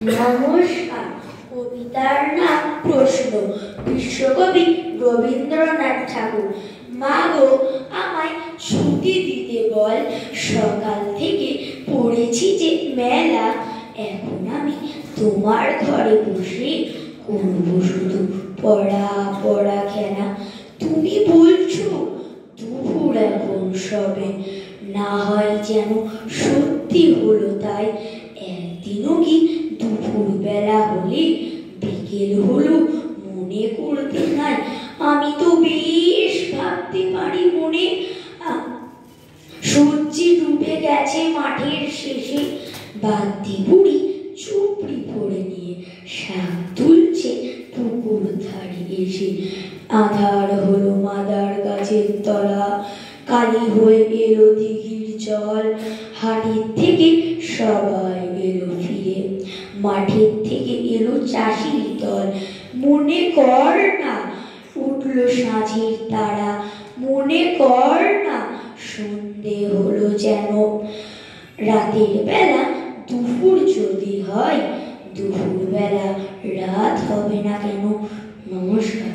নমস্কার। কবিতার নাম প্রশ্ন, বিশ্বকবি রবীন্দ্রনাথ ঠাকুর। মা গো, আমায় ছুটি দিতে বল, সকাল থেকে পড়েছি যে মেলা। এখন আমি তোমার ঘরে বসে করবো শুধু পড়া পড়া খেলা। তুমি বলছো দুপুর এখন সবে, না হয় যেন সত্যি হলো তাই। একদিনও কি দুপুর বেলা হলে বিকেল হলো মনে করতে নাই? আমি তো বেশ ভাবতে পারি মনে। সূর্যি ডুবে গেছে মাঠের শেষে, বাদ্যি বুড়ি চুপড়ি পড়ে নিয়ে শাক তুলছে পুকুর ধারে এসে। আধার হলো মাদার গাছের তলা, কালি হয়ে এলো দিঘির জল। হাটের থেকে সবাই এলো ফিরে, মাঠের থেকে এলো চাষির দল। মনে কর না উঠলো সাঁঝের তারা, মনে কর না সন্ধে হলো যেন। রাতের বেলা দুপুর যদি হয়, দুপুর বেলা রাত হবে না কেন? নমস্কার।